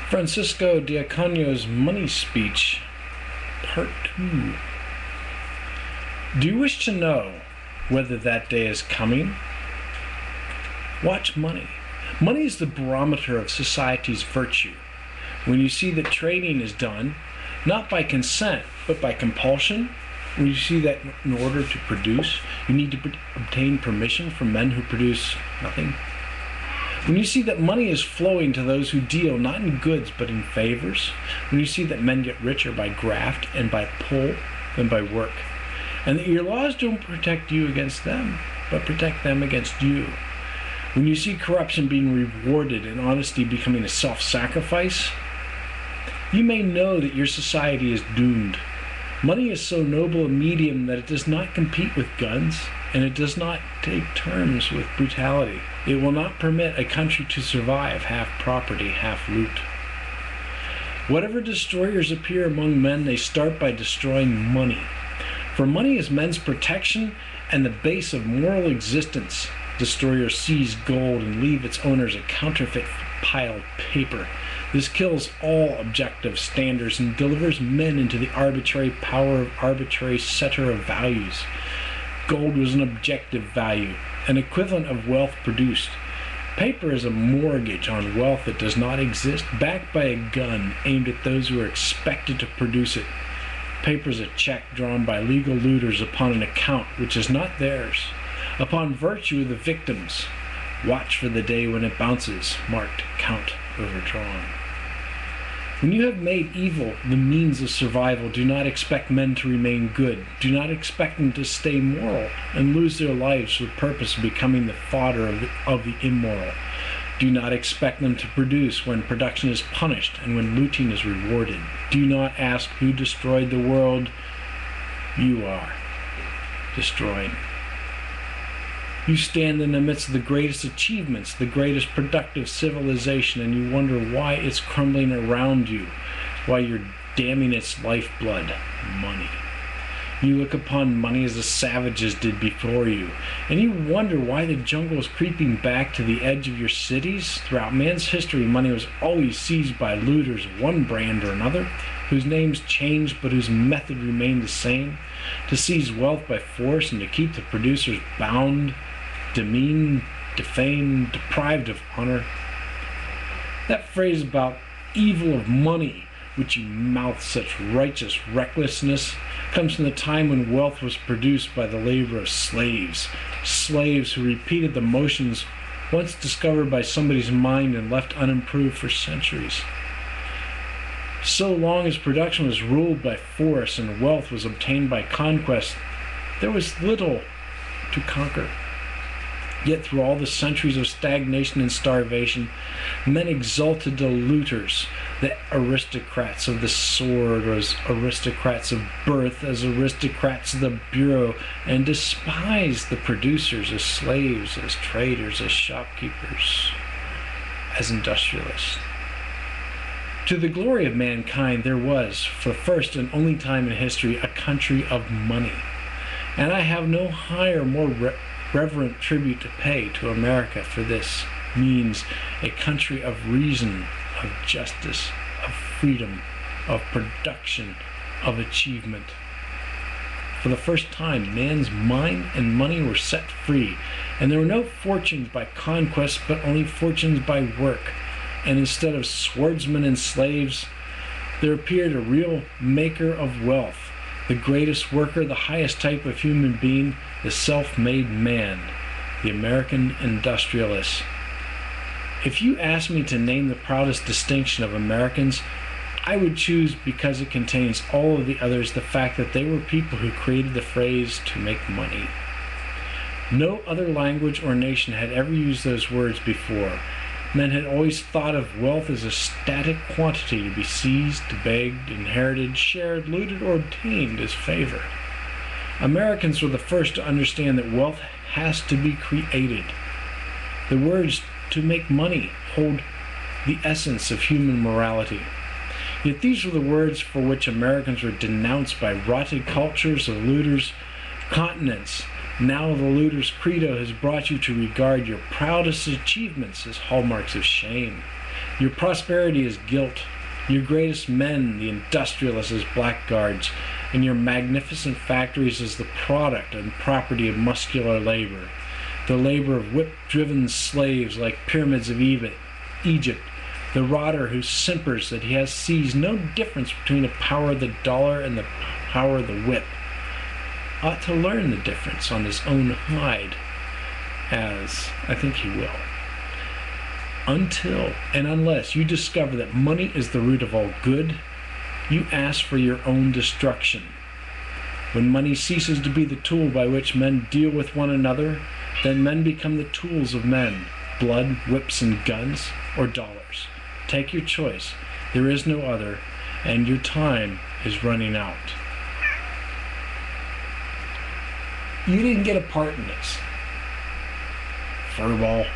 Francisco Diacono's Money Speech, Part 2. Do you wish to know whether that day is coming? Watch money. Money is the barometer of society's virtue. When you see that trading is done, not by consent, but by compulsion, when you see that in order to produce, you need to obtain permission from men who produce nothing, when you see that money is flowing to those who deal not in goods but in favors, when you see that men get richer by graft and by pull than by work, and that your laws don't protect you against them, but protect them against you, when you see corruption being rewarded and honesty becoming a self-sacrifice, you may know that your society is doomed. Money is so noble a medium that it does not compete with guns, and it does not take terms with brutality. It will not permit a country to survive half property, half loot. Whatever destroyers appear among men, they start by destroying money. For money is men's protection and the base of moral existence. Destroyers seize gold and leave its owners a counterfeit piled paper. This kills all objective standards and delivers men into the arbitrary power of arbitrary setter of values. Gold was an objective value, an equivalent of wealth produced. Paper is a mortgage on wealth that does not exist, backed by a gun aimed at those who are expected to produce it. Paper is a check drawn by legal looters upon an account which is not theirs, upon virtue of the victims. Watch for the day when it bounces, marked count overdrawn. When you have made evil the means of survival, do not expect men to remain good. Do not expect them to stay moral and lose their lives for the purpose of becoming the fodder of the immoral. Do not expect them to produce when production is punished and when looting is rewarded. Do not ask who destroyed the world. You are destroyed. You stand in the midst of the greatest achievements, the greatest productive civilization, and you wonder why it's crumbling around you, why you're damning its lifeblood, money. You look upon money as the savages did before you, and you wonder why the jungle is creeping back to the edge of your cities. Throughout man's history, money was always seized by looters of one brand or another, whose names changed but whose method remained the same, to seize wealth by force and to keep the producers bound, demeaned, defamed, deprived of honor. That phrase about evil of money, which you mouth such righteous recklessness, comes from the time when wealth was produced by the labor of slaves who repeated the motions once discovered by somebody's mind and left unimproved for centuries. So long as production was ruled by force and wealth was obtained by conquest, there was little to conquer. Yet through all the centuries of stagnation and starvation, men exalted the looters, the aristocrats of the sword, or as aristocrats of birth, as aristocrats of the bureau, and despised the producers as slaves, as traders, as shopkeepers, as industrialists. To the glory of mankind, there was, for the first and only time in history, a country of money. And I have no higher, more reverent tribute to pay to America for this means a country of reason, of justice, of freedom, of production, of achievement. For the first time, man's mind and money were set free, and there were no fortunes by conquest, but only fortunes by work. And instead of swordsmen and slaves, there appeared a real maker of wealth, the greatest worker, the highest type of human being, the self-made man, the American industrialist. If you ask me to name the proudest distinction of Americans, I would choose, because it contains all of the others, the fact that they were people who created the phrase to make money. No other language or nation had ever used those words before. Men had always thought of wealth as a static quantity to be seized, begged, inherited, shared, looted, or obtained as favor. Americans were the first to understand that wealth has to be created. The words to make money hold the essence of human morality. Yet these were the words for which Americans were denounced by rotted cultures of looters, continents. Now the looter's credo has brought you to regard your proudest achievements as hallmarks of shame. Your prosperity is guilt. Your greatest men, the industrialists, as blackguards, and your magnificent factories as the product and property of muscular labor, the labor of whip-driven slaves like pyramids of Egypt, the rotter who simpers that he sees no difference between the power of the dollar and the power of the whip, ought to learn the difference on his own hide, as I think he will. Until and unless you discover that money is the root of all good, you ask for your own destruction. When money ceases to be the tool by which men deal with one another, then men become the tools of men, blood, whips, and guns, or dollars. Take your choice. There is no other, and your time is running out. You didn't get a part in this, furball.